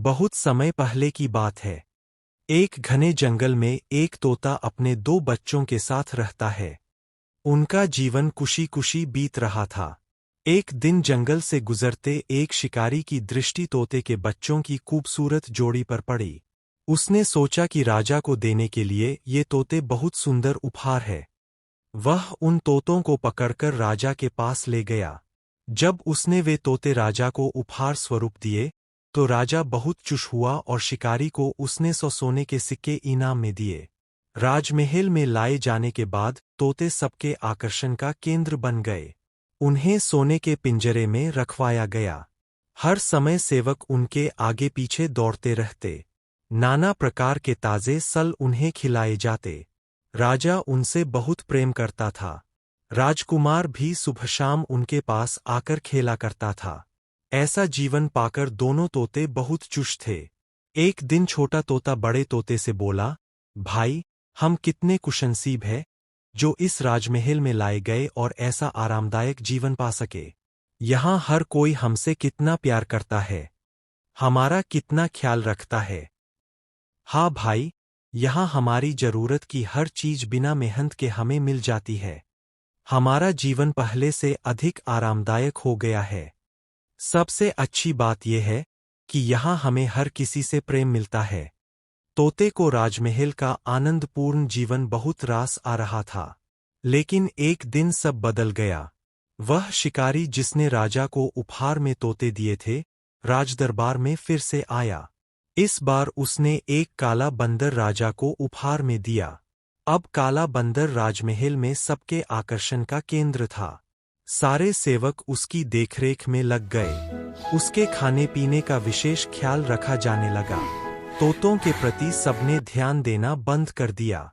बहुत समय पहले की बात है। एक घने जंगल में एक तोता अपने दो बच्चों के साथ रहता है। उनका जीवन खुशी खुशी बीत रहा था। एक दिन जंगल से गुजरते एक शिकारी की दृष्टि तोते के बच्चों की खूबसूरत जोड़ी पर पड़ी। उसने सोचा कि राजा को देने के लिए ये तोते बहुत सुंदर उपहार है। वह उन तोतों को पकड़कर राजा के पास ले गया। जब उसने वे तोते राजा को उपहार स्वरूप दिए, तो राजा बहुत खुश हुआ और शिकारी को उसने 100 सोने के सिक्के इनाम में दिए। राजमहल में लाए जाने के बाद तोते सबके आकर्षण का केंद्र बन गए। उन्हें सोने के पिंजरे में रखवाया गया। हर समय सेवक उनके आगे पीछे दौड़ते रहते। नाना प्रकार के ताजे फल उन्हें खिलाए जाते। राजा उनसे बहुत प्रेम करता था। राजकुमार भी सुबह शाम उनके पास आकर खेला करता था। ऐसा जीवन पाकर दोनों तोते बहुत खुश थे। एक दिन छोटा तोता बड़े तोते से बोला, भाई, हम कितने खुशनसीब हैं जो इस राजमहल में लाए गए और ऐसा आरामदायक जीवन पा सके। यहाँ हर कोई हमसे कितना प्यार करता है, हमारा कितना ख्याल रखता है। हाँ भाई, यहाँ हमारी जरूरत की हर चीज बिना मेहनत के हमें मिल जाती है। हमारा जीवन पहले से अधिक आरामदायक हो गया है। सबसे अच्छी बात यह है कि यहाँ हमें हर किसी से प्रेम मिलता है। तोते को राजमहल का आनंदपूर्ण जीवन बहुत रास आ रहा था। लेकिन एक दिन सब बदल गया। वह शिकारी जिसने राजा को उपहार में तोते दिए थे, राजदरबार में फिर से आया। इस बार उसने एक काला बंदर राजा को उपहार में दिया। अब काला बंदर राजमहल में सबके आकर्षण का केंद्र था। सारे सेवक उसकी देखरेख में लग गए। उसके खाने पीने का विशेष ख्याल रखा जाने लगा। तोतों के प्रति सबने ध्यान देना बंद कर दिया।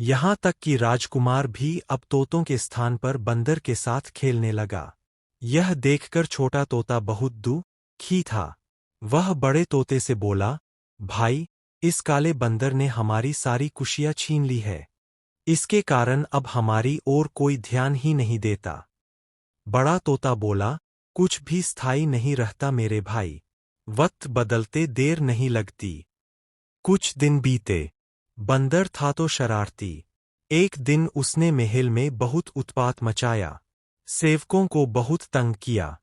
यहाँ तक कि राजकुमार भी अब तोतों के स्थान पर बंदर के साथ खेलने लगा। यह देखकर छोटा तोता बहुत दुखी था। वह बड़े तोते से बोला, भाई, इस काले बंदर ने हमारी सारी खुशियां छीन ली है। इसके कारण अब हमारी ओर कोई ध्यान ही नहीं देता। बड़ा तोता बोला, कुछ भी स्थायी नहीं रहता मेरे भाई। वक्त बदलते देर नहीं लगती। कुछ दिन बीते। बंदर था तो शरारती। एक दिन उसने महल में बहुत उत्पात मचाया। सेवकों को बहुत तंग किया।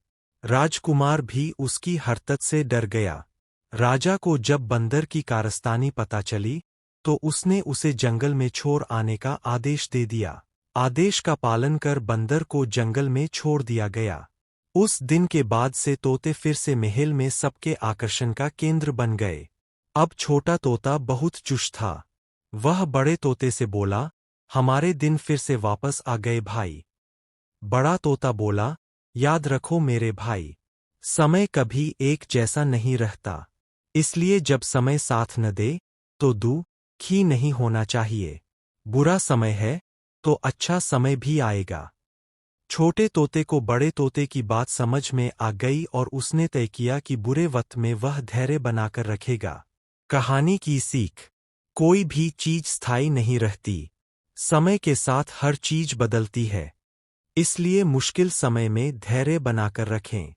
राजकुमार भी उसकी हरकत से डर गया। राजा को जब बंदर की कारस्तानी पता चली, तो उसने उसे जंगल में छोड़ आने का आदेश दे दिया। आदेश का पालन कर बंदर को जंगल में छोड़ दिया गया। उस दिन के बाद से तोते फिर से महल में सबके आकर्षण का केंद्र बन गए। अब छोटा तोता बहुत खुश था। वह बड़े तोते से बोला, हमारे दिन फिर से वापस आ गए भाई। बड़ा तोता बोला, याद रखो मेरे भाई, समय कभी एक जैसा नहीं रहता। इसलिए जब समय साथ न दे, तो दुखी नहीं होना चाहिए। बुरा समय है, तो अच्छा समय भी आएगा। छोटे तोते को बड़े तोते की बात समझ में आ गई और उसने तय किया कि बुरे वक्त में वह धैर्य बनाकर रखेगा। कहानी की सीख, कोई भी चीज स्थायी नहीं रहती। समय के साथ हर चीज बदलती है। इसलिए मुश्किल समय में धैर्य बनाकर रखें।